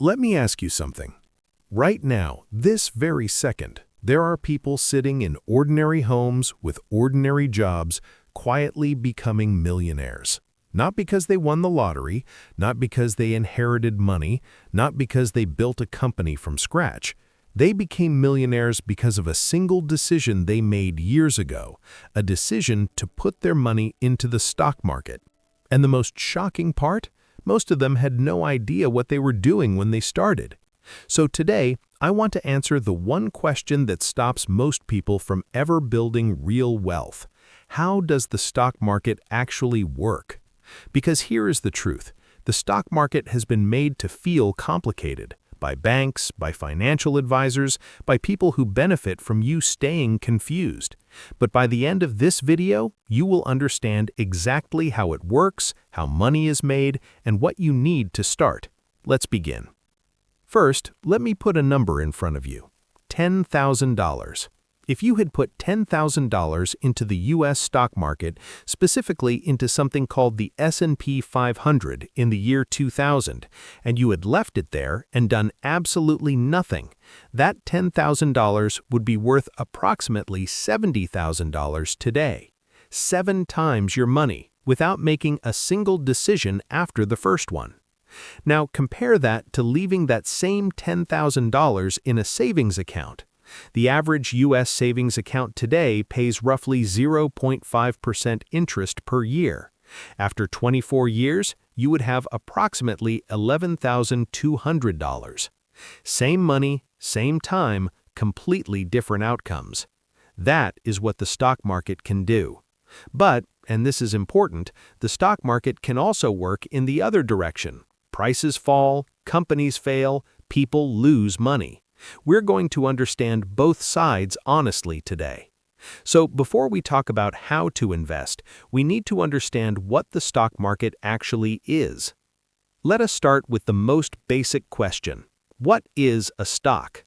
let me ask you something. Right now, this very second, there are people sitting in ordinary homes with ordinary jobs, quietly becoming millionaires. Not because they won the lottery, not because they inherited money, not because they built a company from scratch. They became millionaires because of a single decision they made years ago, a decision to put their money into the stock market. And the most shocking part? Most of them had no idea what they were doing when they started. So today, I want to answer the one question that stops most people from ever building real wealth. How does the stock market actually work? Because here is the truth. The stock market has been made to feel complicated by banks, by financial advisors, by people who benefit from you staying confused. But by the end of this video, you will understand exactly how it works, how money is made, and what you need to start. Let's begin. First, let me put a number in front of you. $10,000. If you had put $10,000 into the U.S. stock market, specifically into something called the S&P 500 in the year 2000, and you had left it there and done absolutely nothing, that $10,000 would be worth approximately $70,000 today. 7 times your money, without making a single decision after the first one. Now compare that to leaving that same $10,000 in a savings account. The average U.S. savings account today pays roughly 0.5% interest per year. After 24 years, you would have approximately $11,200. Same money, same time, completely different outcomes. That is what the stock market can do. But, and this is important, the stock market can also work in the other direction. Prices fall, companies fail, people lose money. We're going to understand both sides honestly today. So before we talk about how to invest, we need to understand what the stock market actually is. Let us start with the most basic question. What is a stock?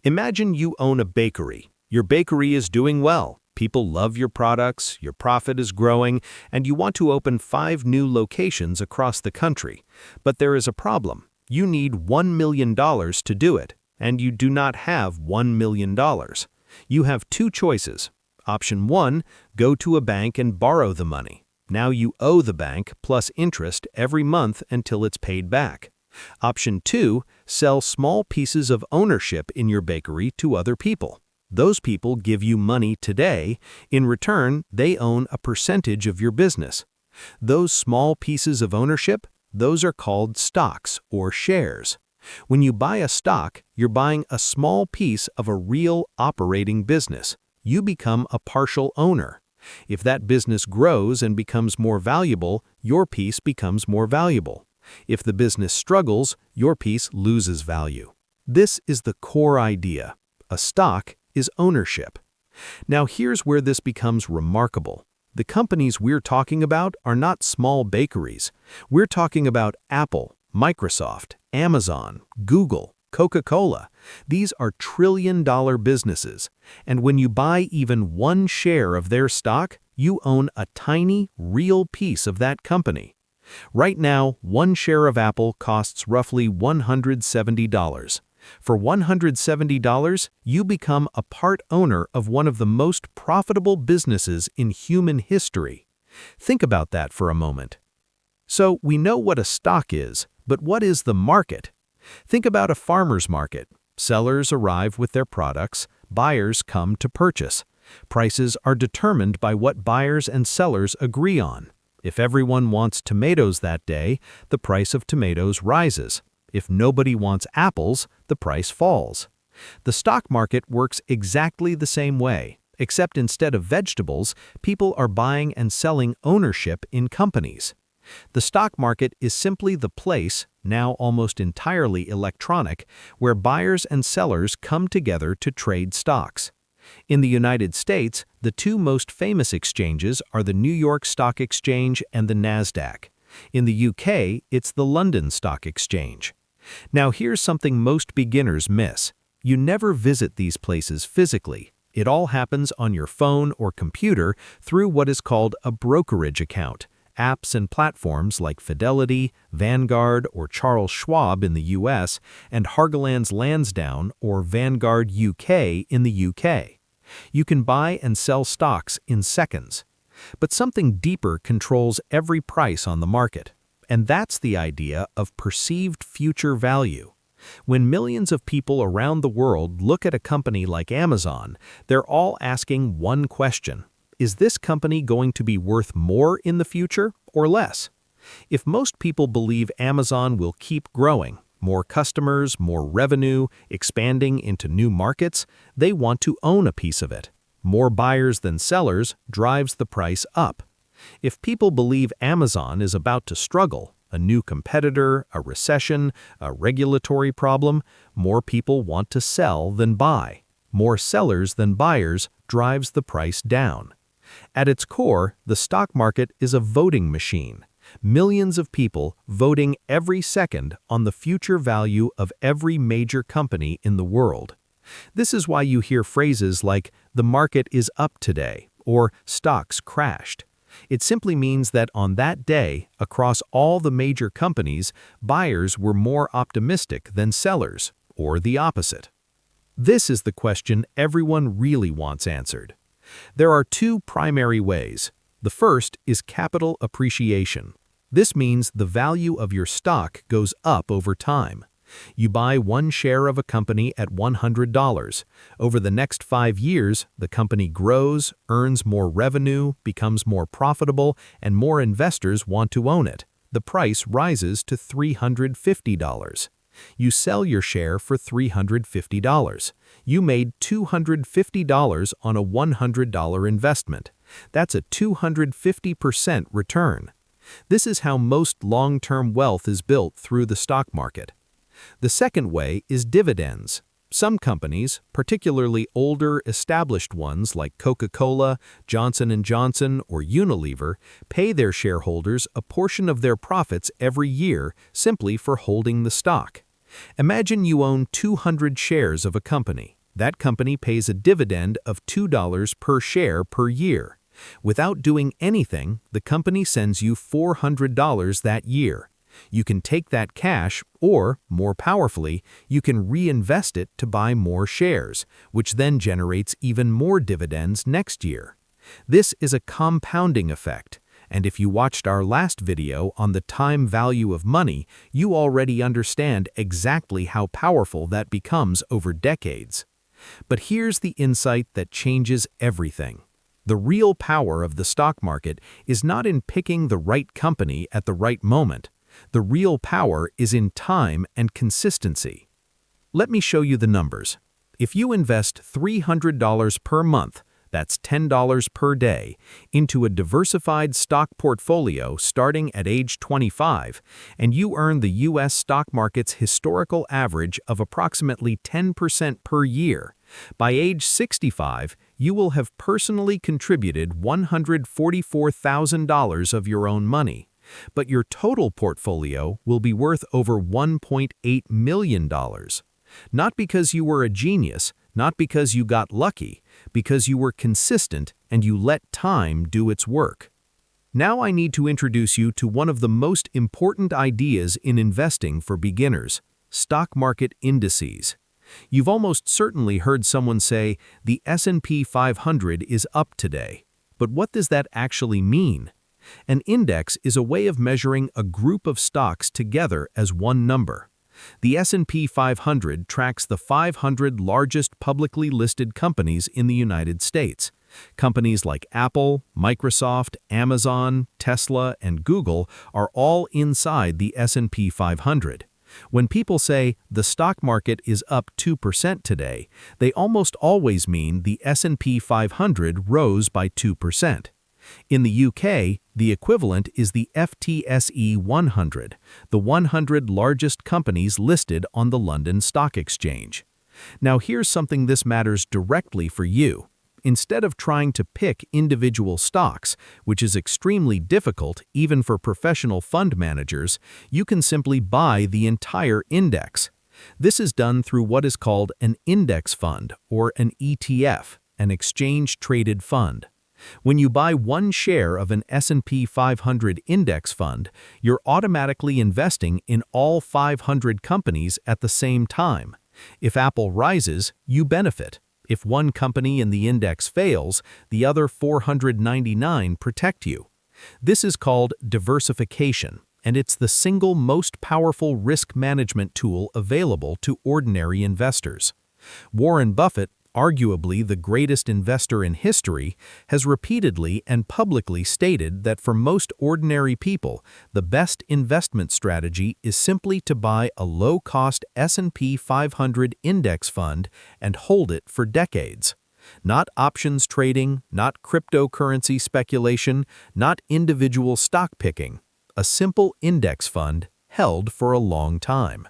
Imagine you own a bakery. Your bakery is doing well. People love your products, your profit is growing, and you want to open 5 new locations across the country. But there is a problem. You need $1 million to do it. And you do not have $1 million. You have 2 choices. Option 1, go to a bank and borrow the money. Now you owe the bank plus interest every month until it's paid back. Option 2, sell small pieces of ownership in your bakery to other people. Those people give you money today. In return, they own a percentage of your business. Those small pieces of ownership, those are called stocks or shares. When you buy a stock, you're buying a small piece of a real operating business. You become a partial owner. If that business grows and becomes more valuable, your piece becomes more valuable. If the business struggles, your piece loses value. This is the core idea. A stock is ownership. Now here's where this becomes remarkable. The companies we're talking about are not small bakeries. We're talking about Apple, Microsoft, Amazon, Google, Coca-Cola. These are trillion-dollar businesses. And when you buy even 1 share of their stock, you own a tiny, real piece of that company. Right now, 1 share of Apple costs roughly $170. For $170, you become a part owner of one of the most profitable businesses in human history. Think about that for a moment. So we know what a stock is. But what is the market? Think about a farmer's market. Sellers arrive with their products, buyers come to purchase. Prices are determined by what buyers and sellers agree on. If everyone wants tomatoes that day, the price of tomatoes rises. If nobody wants apples, the price falls. The stock market works exactly the same way, except instead of vegetables, people are buying and selling ownership in companies. The stock market is simply the place, now almost entirely electronic, where buyers and sellers come together to trade stocks. In the United States, the 2 most famous exchanges are the New York Stock Exchange and the NASDAQ. In the UK, it's the London Stock Exchange. Now here's something most beginners miss. You never visit these places physically. It all happens on your phone or computer through what is called a brokerage account, Apps and platforms like Fidelity, Vanguard, or Charles Schwab in the US, and Hargeland's Lansdowne or Vanguard UK in the UK. You can buy and sell stocks in seconds. But something deeper controls every price on the market, and that's the idea of perceived future value. When millions of people around the world look at a company like Amazon, they're all asking one question: is this company going to be worth more in the future or less? If most people believe Amazon will keep growing, more customers, more revenue, expanding into new markets, they want to own a piece of it. More buyers than sellers drives the price up. If people believe Amazon is about to struggle, a new competitor, a recession, a regulatory problem, more people want to sell than buy. More sellers than buyers drives the price down. At its core, the stock market is a voting machine. Millions of people voting every second on the future value of every major company in the world. This is why you hear phrases like, "the market is up today," or "stocks crashed." It simply means that on that day, across all the major companies, buyers were more optimistic than sellers, or the opposite. This is the question everyone really wants answered. There are two primary ways. The first is capital appreciation. This means the value of your stock goes up over time. You buy one share of a company at $100. Over the next 5 years, the company grows, earns more revenue, becomes more profitable, and more investors want to own it. The price rises to $350. You sell your share for $350. You made $250 on a $100 investment. That's a 250% return. This is how most long-term wealth is built through the stock market. The second way is dividends. Some companies, particularly older, established ones like Coca-Cola, Johnson & Johnson, or Unilever, pay their shareholders a portion of their profits every year simply for holding the stock. Imagine you own 200 shares of a company. That company pays a dividend of $2 per share per year. Without doing anything, the company sends you $400 that year. You can take that cash, or, more powerfully, you can reinvest it to buy more shares, which then generates even more dividends next year. This is a compounding effect, and if you watched our last video on the time value of money, you already understand exactly how powerful that becomes over decades. But here's the insight that changes everything. The real power of the stock market is not in picking the right company at the right moment. The real power is in time and consistency. Let me show you the numbers. If you invest $300 per month, that's $10 per day, into a diversified stock portfolio starting at age 25, and you earn the U.S. stock market's historical average of approximately 10% per year, by age 65, you will have personally contributed $144,000 of your own money. But your total portfolio will be worth over $1.8 million. Not because you were a genius, not because you got lucky, because you were consistent and you let time do its work. Now I need to introduce you to one of the most important ideas in investing for beginners: stock market indices. You've almost certainly heard someone say, the S&P 500 is up today. But what does that actually mean? An index is a way of measuring a group of stocks together as one number. The S&P 500 tracks the 500 largest publicly listed companies in the United States. Companies like Apple, Microsoft, Amazon, Tesla, and Google are all inside the S&P 500. When people say the stock market is up 2% today, they almost always mean the S&P 500 rose by 2%. In the UK, the equivalent is the FTSE 100, the 100 largest companies listed on the London Stock Exchange. Now here's something this matters directly for you. Instead of trying to pick individual stocks, which is extremely difficult even for professional fund managers, you can simply buy the entire index. This is done through what is called an index fund or an ETF, an exchange-traded fund. When you buy one share of an S&P 500 index fund, you're automatically investing in all 500 companies at the same time. If Apple rises, you benefit. If one company in the index fails, the other 499 protect you. This is called diversification, and it's the single most powerful risk management tool available to ordinary investors. Warren Buffett, arguably the greatest investor in history, has repeatedly and publicly stated that for most ordinary people, the best investment strategy is simply to buy a low-cost S&P 500 index fund and hold it for decades. Not options trading, not cryptocurrency speculation, not individual stock picking. A simple index fund held for a long time.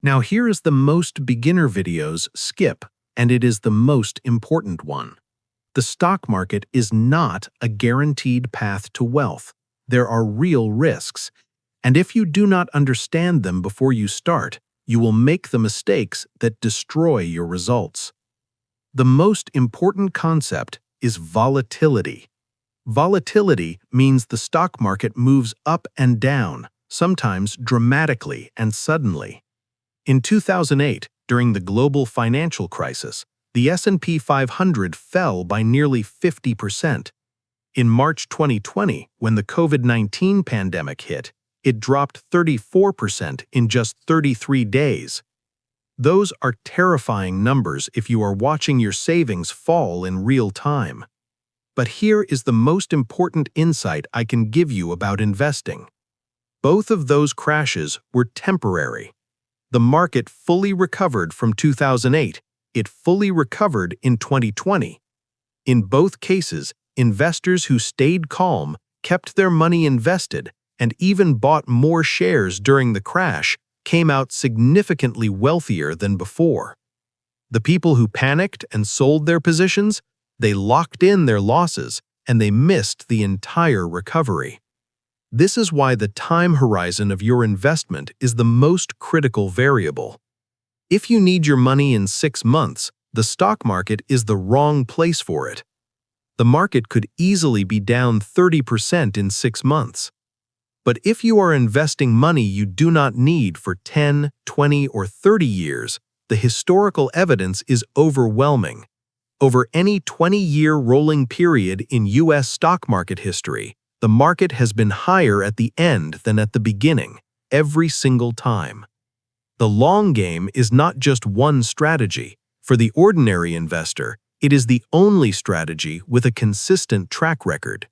Now here is the most beginner videos skip, and it is the most important one. The stock market is not a guaranteed path to wealth. There are real risks, and if you do not understand them before you start, you will make the mistakes that destroy your results. The most important concept is volatility. Volatility means the stock market moves up and down, sometimes dramatically and suddenly. In 2008, during the global financial crisis, the S&P 500 fell by nearly 50%. In March 2020, when the COVID-19 pandemic hit, it dropped 34% in just 33 days. Those are terrifying numbers if you are watching your savings fall in real time. But here is the most important insight I can give you about investing. Both of those crashes were temporary. The market fully recovered from 2008. It fully recovered in 2020. In both cases, investors who stayed calm, kept their money invested, and even bought more shares during the crash came out significantly wealthier than before. The people who panicked and sold their positions, they locked in their losses and they missed the entire recovery. This is why the time horizon of your investment is the most critical variable. If you need your money in 6 months, the stock market is the wrong place for it. The market could easily be down 30% in 6 months. But if you are investing money you do not need for 10, 20, or 30 years, the historical evidence is overwhelming. Over any 20-year rolling period in U.S. stock market history, the market has been higher at the end than at the beginning, every single time. The long game is not just one strategy. For the ordinary investor, it is the only strategy with a consistent track record.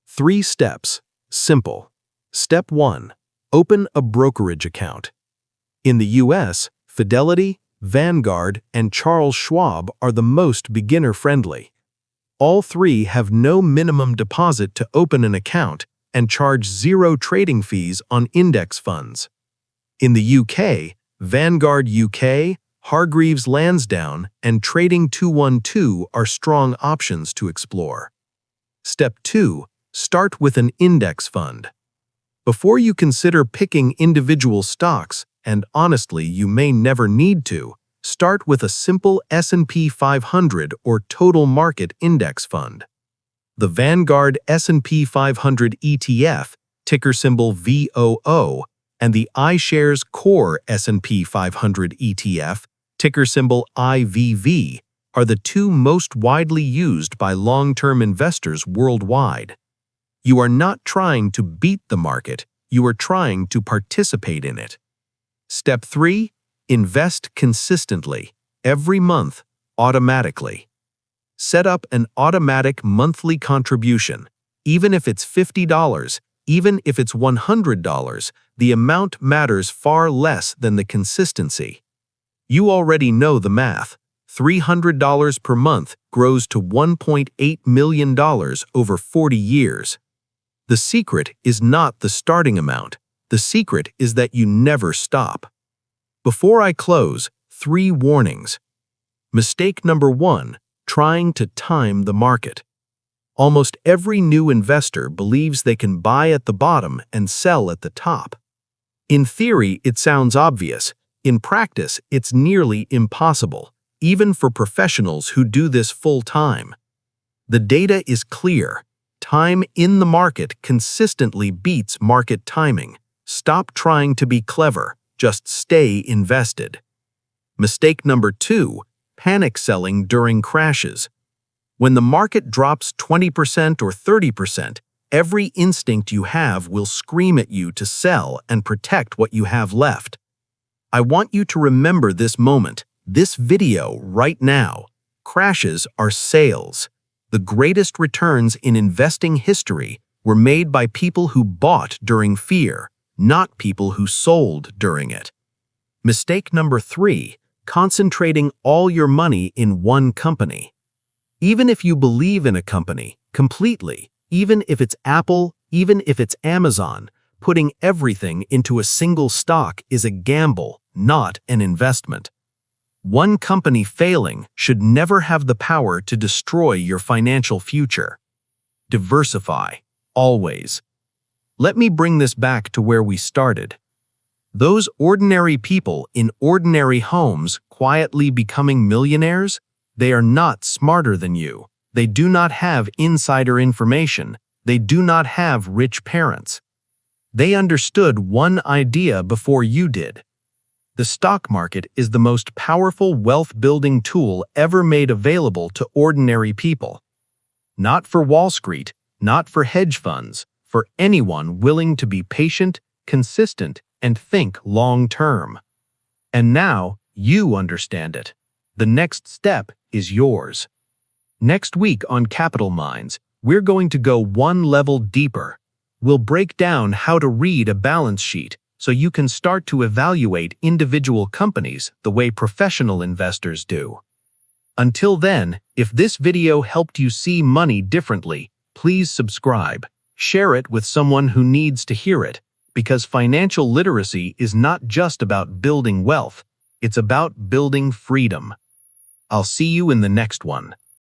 3 steps. Simple. Step 1. Open a brokerage account. In the U.S., Fidelity, Vanguard, and Charles Schwab are the most beginner-friendly. All 3 have no minimum deposit to open an account and charge 0 trading fees on index funds. In the UK, Vanguard UK, Hargreaves Lansdown, and Trading 212 are strong options to explore. Step 2. Start with an index fund. Before you consider picking individual stocks, and honestly you may never need to, start with a simple S&P 500 or total market index fund. The Vanguard S&P 500 ETF, ticker symbol VOO, and the iShares Core S&P 500 ETF, ticker symbol IVV, are the 2 most widely used by long-term investors worldwide. You are not trying to beat the market, you are trying to participate in it. Step 3. Invest consistently, every month, automatically. Set up an automatic monthly contribution. Even if it's $50, even if it's $100, the amount matters far less than the consistency. You already know the math. $300 per month grows to $1.8 million over 40 years. The secret is not the starting amount. The secret is that you never stop. Before I close, 3 warnings. Mistake number 1, trying to time the market. Almost every new investor believes they can buy at the bottom and sell at the top. In theory, it sounds obvious. In practice, it's nearly impossible, even for professionals who do this full-time. The data is clear. Time in the market consistently beats market timing. Stop trying to be clever. Just stay invested. Mistake number 2, panic selling during crashes. When the market drops 20% or 30%, every instinct you have will scream at you to sell and protect what you have left. I want you to remember this moment, this video right now. Crashes are sales. The greatest returns in investing history were made by people who bought during fear, not people who sold during it. Mistake number 3, concentrating all your money in one company. Even if you believe in a company completely, even if it's Apple, even if it's Amazon, putting everything into a single stock is a gamble, not an investment. One company failing should never have the power to destroy your financial future. Diversify, always. Let me bring this back to where we started. Those ordinary people in ordinary homes quietly becoming millionaires, they are not smarter than you. They do not have insider information. They do not have rich parents. They understood one idea before you did. The stock market is the most powerful wealth-building tool ever made available to ordinary people. Not for Wall Street, not for hedge funds, for anyone willing to be patient, consistent, and think long-term. And now, you understand it. The next step is yours. Next week on Capital Minds, we're going to go one level deeper. We'll break down how to read a balance sheet so you can start to evaluate individual companies the way professional investors do. Until then, if this video helped you see money differently, please subscribe. Share it with someone who needs to hear it, because financial literacy is not just about building wealth, it's about building freedom. I'll see you in the next one.